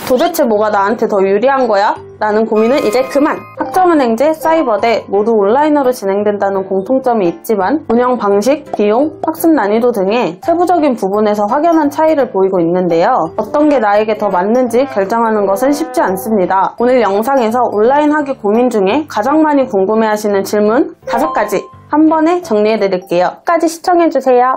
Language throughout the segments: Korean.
도대체 뭐가 나한테 더 유리한 거야? 라는 고민은 이제 그만! 학점은행제, 사이버대 모두 온라인으로 진행된다는 공통점이 있지만 운영 방식, 비용, 학습 난이도 등의 세부적인 부분에서 확연한 차이를 보이고 있는데요. 어떤 게 나에게 더 맞는지 결정하는 것은 쉽지 않습니다. 오늘 영상에서 온라인 학위 고민 중에 가장 많이 궁금해하시는 질문 5가지 한 번에 정리해드릴게요. 끝까지 시청해주세요.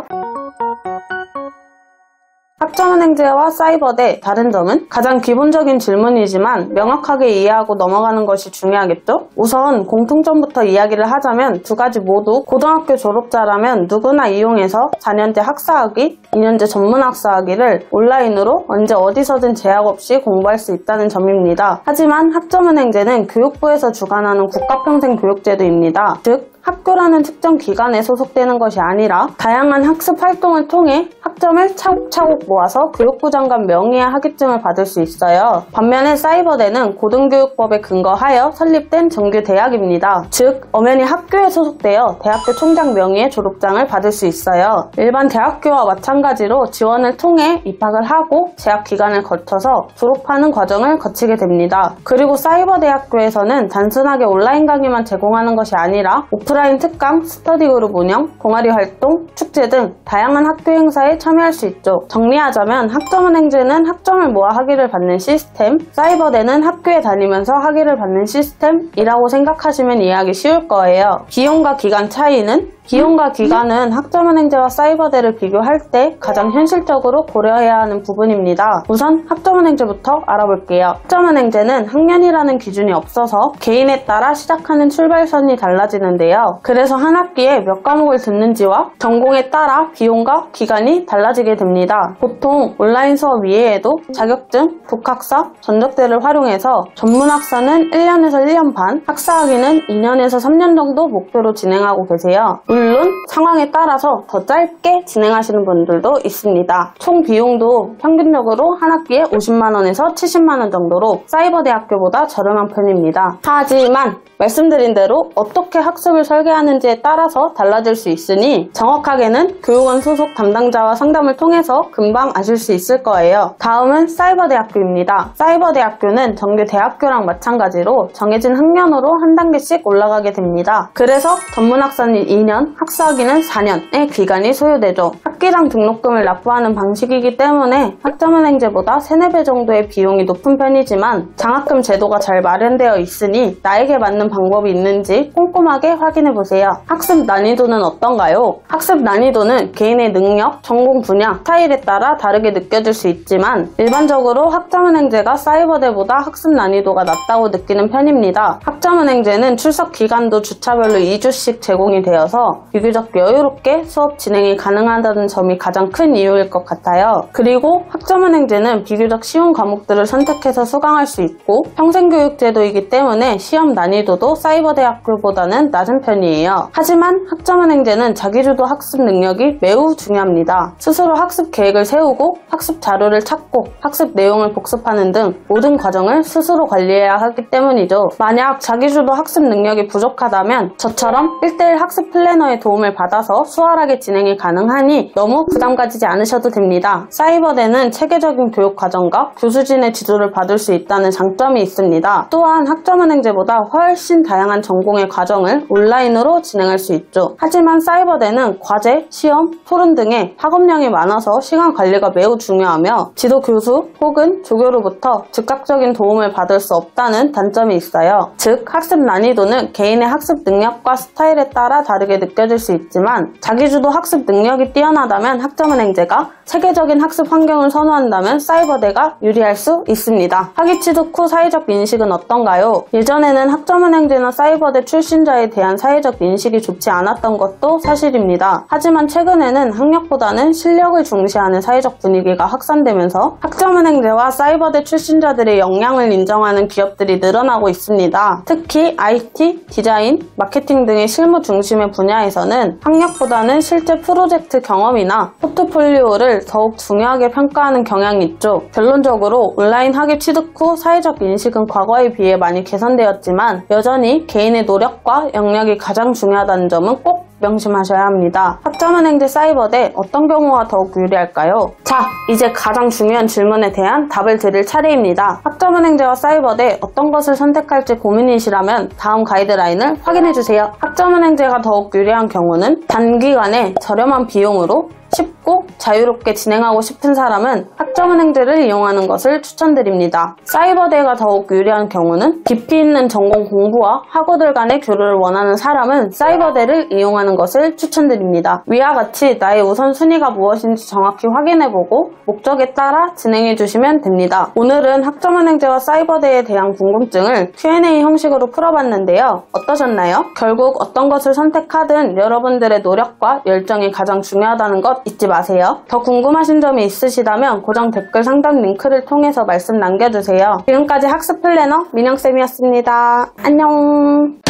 학점은행제와 사이버대 다른 점은 가장 기본적인 질문이지만 명확하게 이해하고 넘어가는 것이 중요하겠죠? 우선 공통점부터 이야기를 하자면 두 가지 모두 고등학교 졸업자라면 누구나 이용해서 4년제 학사학위, 2년제 전문학사학위를 온라인으로 언제 어디서든 제약 없이 공부할 수 있다는 점입니다. 하지만 학점은행제는 교육부에서 주관하는 국가평생교육제도입니다. 즉 학교라는 특정 기관에 소속되는 것이 아니라 다양한 학습 활동을 통해 학점을 차곡차곡 모아서 교육부 장관 명의의 학위증을 받을 수 있어요. 반면에 사이버대는 고등교육법에 근거하여 설립된 정규 대학입니다. 즉 엄연히 학교에 소속되어 대학교 총장 명의의 졸업장을 받을 수 있어요. 일반 대학교와 마찬가지로 지원을 통해 입학을 하고 재학 기간을 거쳐서 졸업하는 과정을 거치게 됩니다. 그리고 사이버대학교에서는 단순하게 온라인 강의만 제공하는 것이 아니라 오프라인 특강, 스터디 그룹 운영, 동아리 활동, 축제 등 다양한 학교 행사에 참여할 수 있죠. 정리하자면 학점은행제는 학점을 모아 학위를 받는 시스템, 사이버대는 학교에 다니면서 학위를 받는 시스템이라고 생각하시면 이해하기 쉬울 거예요. 비용과 기간 차이는 비용과 기간은 학점은행제와 사이버대를 비교할 때 가장 현실적으로 고려해야 하는 부분입니다. 우선 학점은행제부터 알아볼게요. 학점은행제는 학년이라는 기준이 없어서 개인에 따라 시작하는 출발선이 달라지는데요. 그래서 한 학기에 몇 과목을 듣는지와 전공에 따라 비용과 기간이 달라지게 됩니다. 보통 온라인 수업 이외에도 자격증, 독학사, 전적대를 활용해서 전문학사는 1년에서 1년 반, 학사학위는 2년에서 3년 정도 목표로 진행하고 계세요. 물론 상황에 따라서 더 짧게 진행하시는 분들도 있습니다. 총 비용도 평균적으로 한 학기에 50만원에서 70만원 정도로 사이버대학교보다 저렴한 편입니다. 하지만 말씀드린 대로 어떻게 학습을 설계하는지에 따라서 달라질 수 있으니 정확하게는 교육원 소속 담당자와 상담을 통해서 금방 아실 수 있을 거예요. 다음은 사이버대학교입니다. 사이버대학교는 정규 대학교랑 마찬가지로 정해진 학년으로 한 단계씩 올라가게 됩니다. 그래서 전문학사는 2년, 학사학위는 4년의 기간이 소요되죠. 학기당 등록금을 납부하는 방식이기 때문에 학점은행제보다 3, 4배 정도의 비용이 높은 편이지만 장학금 제도가 잘 마련되어 있으니 나에게 맞는 방법이 있는지 꼼꼼하게 확인해보세요. 학습 난이도는 어떤가요? 학습 난이도는 개인의 능력, 전공 분야, 스타일에 따라 다르게 느껴질 수 있지만 일반적으로 학점은행제가 사이버대보다 학습 난이도가 낮다고 느끼는 편입니다. 학점은행제는 출석 기간도 주차별로 2주씩 제공이 되어서 비교적 여유롭게 수업 진행이 가능하다는 점이 가장 큰 이유일 것 같아요. 그리고 학점은행제는 비교적 쉬운 과목들을 선택해서 수강할 수 있고 평생교육제도이기 때문에 시험 난이도도 사이버대학교보다는 낮은 편이에요. 하지만 학점은행제는 자기주도 학습 능력이 매우 중요합니다. 스스로 학습 계획을 세우고 학습 자료를 찾고 학습 내용을 복습하는 등 모든 과정을 스스로 관리해야 하기 때문이죠. 만약 자기주도 학습 능력이 부족하다면 저처럼 1:1 학습 플래너의 도움을 받아서 수월하게 진행이 가능하니 너무 부담 가지지 않으셔도 됩니다. 사이버대는 체계적인 교육 과정과 교수진의 지도를 받을 수 있다는 장점이 있습니다. 또한 학점은행제보다 훨씬 다양한 전공의 과정을 온라인으로 진행할 수 있죠. 하지만 사이버대는 과제, 시험, 토론 등의 학업량이 많아서 시간 관리가 매우 중요하며 지도 교수 혹은 조교로부터 즉각적인 도움을 받을 수 없다는 단점이 있어요. 즉 학습 난이도는 개인의 학습 능력과 스타일에 따라 다르게 느껴질 수 있지만 자기주도 학습 능력이 뛰어나다면 학점은행제가 체계적인 학습 환경을 선호한다면 사이버대가 유리할 수 있습니다. 학위 취득 후 사회적 인식은 어떤가요? 예전에는 학점은행제나 사이버대 출신자에 대한 사회적 인식이 좋지 않았던 것도 사실입니다. 하지만 최근에는 학력보다는 실력을 중시하는 사회적 분위기가 확산되면서 학점은행제와 사이버대 출신자들의 역량을 인정하는 기업들이 늘어나고 있습니다. 특히 IT, 디자인, 마케팅 등의 실무 중심의 분야에서는 학력보다는 실제 프로젝트 경험이나 포트폴리오를 더욱 중요하게 평가하는 경향이 있죠. 결론적으로 온라인 학위 취득 후 사회적 인식은 과거에 비해 많이 개선되었지만 여전히 개인의 노력과 역량이 가장 중요하다는 점은 꼭 명심하셔야 합니다. 학점은행제 사이버대 어떤 경우가 더욱 유리할까요? 자, 이제 가장 중요한 질문에 대한 답을 드릴 차례입니다. 학점은행제와 사이버대 어떤 것을 선택할지 고민이시라면 다음 가이드라인을 확인해주세요. 학점은행제가 더욱 유리한 경우는 단기간에 저렴한 비용으로 쉽고 자유롭게 진행하고 싶은 사람은 학점은행제를 이용하는 것을 추천드립니다. 사이버대가 더욱 유리한 경우는 깊이 있는 전공 공부와 학우들 간의 교류를 원하는 사람은 사이버대를 이용하는 것을 추천드립니다. 위와 같이 나의 우선순위가 무엇인지 정확히 확인해보고 목적에 따라 진행해주시면 됩니다. 오늘은 학점은행제와 사이버대에 대한 궁금증을 Q&A 형식으로 풀어봤는데요. 어떠셨나요? 결국 어떤 것을 선택하든 여러분들의 노력과 열정이 가장 중요하다는 것 잊지 마세요. 더 궁금하신 점이 있으시다면 고정 댓글 상단 링크를 통해서 말씀 남겨주세요. 지금까지 학습 플래너 민영쌤이었습니다. 안녕.